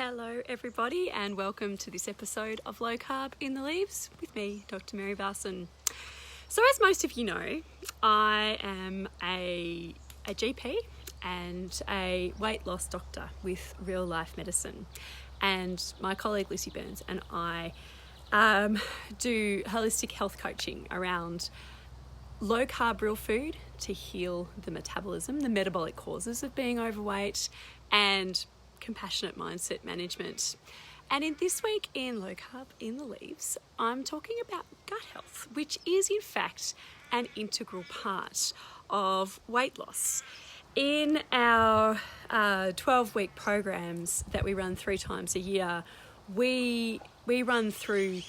Hello everybody and welcome to this episode of Low Carb in the Leaves with me, Dr. Mary Barson. So as most of you know, I am a GP and a weight loss doctor with real life medicine, and my colleague Lucy Burns and I do holistic health coaching around low carb real food to heal the metabolism, the metabolic causes of being overweight, and compassionate mindset management. And in this week in Low Carb in the Leaves, I'm talking about gut health, which is in fact an integral part of weight loss. In our 12-week programs that we run 3 times a year, we run through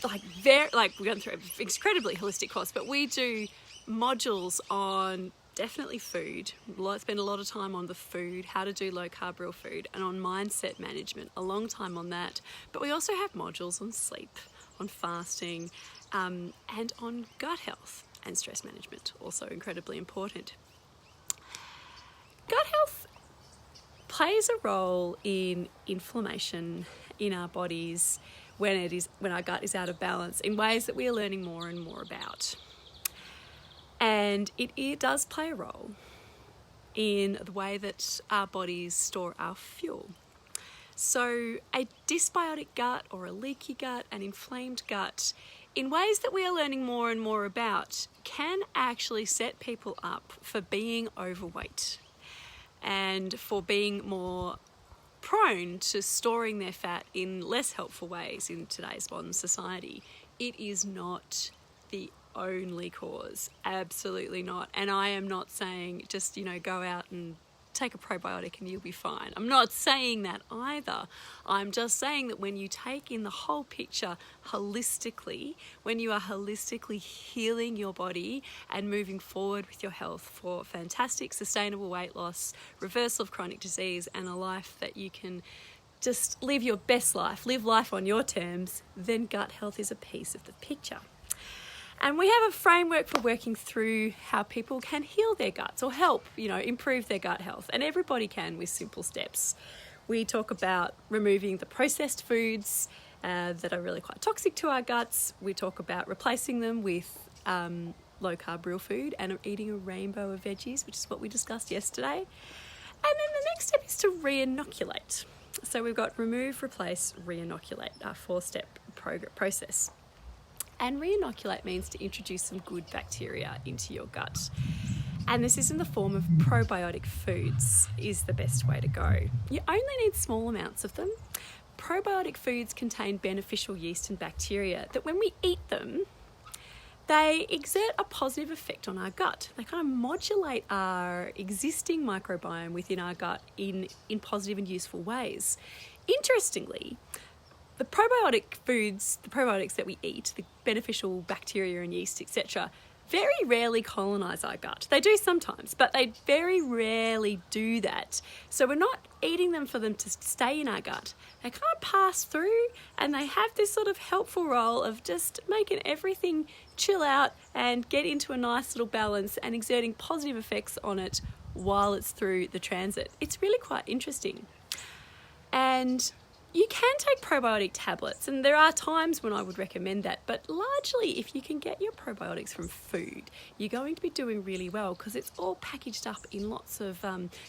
we run through an incredibly holistic course, but we do modules on definitely food. Spend a lot of time on the food, how to do low carb real food, and on mindset management, a long time on that. But we also have modules on sleep, on fasting, and on gut health and stress management, also incredibly important. Gut health plays a role in inflammation in our bodies when our gut is out of balance in ways that we are learning more and more about. And it does play a role in the way that our bodies store our fuel. So a dysbiotic gut or a leaky gut, an inflamed gut, in ways that we are learning more and more about, can actually set people up for being overweight and for being more prone to storing their fat in less helpful ways in today's modern society. It is not the only cause, absolutely not. And I am not saying just, go out and take a probiotic and you'll be fine. I'm not saying that either. I'm just saying that when you take in the whole picture holistically, when you are holistically healing your body and moving forward with your health for fantastic, sustainable weight loss, reversal of chronic disease, and a life that you can just live your best life, live life on your terms, then gut health is a piece of the picture. And we have a framework for working through how people can heal their guts or help, improve their gut health. And everybody can with simple steps. We talk about removing the processed foods that are really quite toxic to our guts. We talk about replacing them with low carb real food and eating a rainbow of veggies, which is what we discussed yesterday. And then the next step is to re-inoculate. So we've got remove, replace, re-inoculate, our 4-step process. And re-inoculate means to introduce some good bacteria into your gut. And this is in the form of probiotic foods is the best way to go. You only need small amounts of them. Probiotic foods contain beneficial yeast and bacteria that when we eat them, they exert a positive effect on our gut. They kind of modulate our existing microbiome within our gut in positive and useful ways. Interestingly, the probiotic foods, the probiotics that we eat, the beneficial bacteria and yeast, etc., very rarely colonize our gut. They do sometimes, but they very rarely do that. So we're not eating them for them to stay in our gut. They kind of pass through, and they have this sort of helpful role of just making everything chill out and get into a nice little balance and exerting positive effects on it while it's through the transit. It's really quite interesting. And you can take probiotic tablets, and there are times when I would recommend that, but largely if you can get your probiotics from food, you're going to be doing really well because it's all packaged up in lots of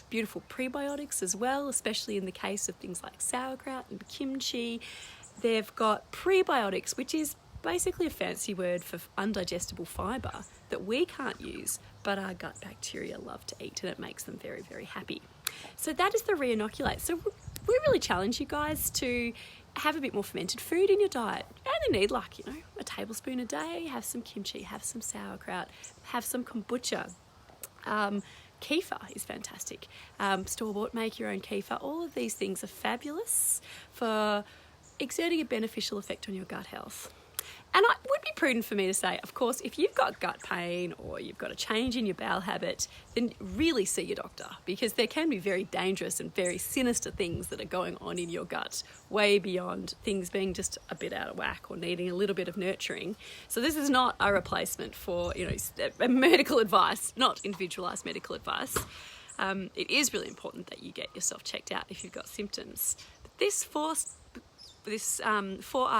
beautiful prebiotics as well, especially in the case of things like sauerkraut and kimchi. They've got prebiotics, which is basically a fancy word for undigestible fibre that we can't use, but our gut bacteria love to eat, and it makes them very, very happy. So that is the re-inoculate. So we really challenge you guys to have a bit more fermented food in your diet. You only need a tablespoon a day. Have some kimchi, have some sauerkraut, have some kombucha. Kefir is fantastic. Store-bought, make your own kefir. All of these things are fabulous for exerting a beneficial effect on your gut health. And it would be prudent for me to say, of course, if you've got gut pain or you've got a change in your bowel habit, then really see your doctor, because there can be very dangerous and very sinister things that are going on in your gut, way beyond things being just a bit out of whack or needing a little bit of nurturing. So this is not a replacement for, medical advice, not individualised medical advice. It is really important that you get yourself checked out if you've got symptoms. This 4R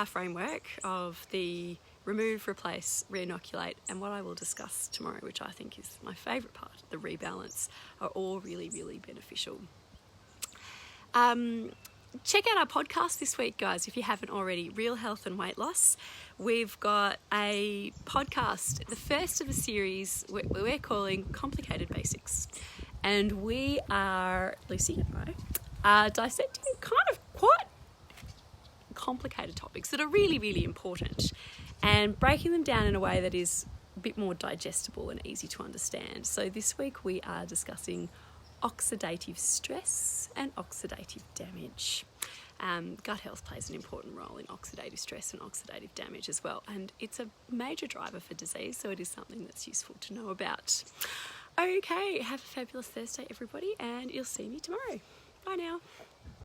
framework of the remove, replace, re-inoculate, and what I will discuss tomorrow, which I think is my favourite part, the rebalance, are all really, really beneficial. Check out our podcast this week, guys, if you haven't already. Real Health and Weight Loss. We've got a podcast, the first of a series we're calling Complicated Basics. And we are, Lucy and I, are dissecting kind of quite complicated topics that are really, really important and breaking them down in a way that is a bit more digestible and easy to understand. So this week we are discussing oxidative stress and oxidative damage. Gut health plays an important role in oxidative stress and oxidative damage as well, and it's a major driver for disease, so it is something that's useful to know about. Okay, have a fabulous Thursday, everybody, and you'll see me tomorrow. Bye now.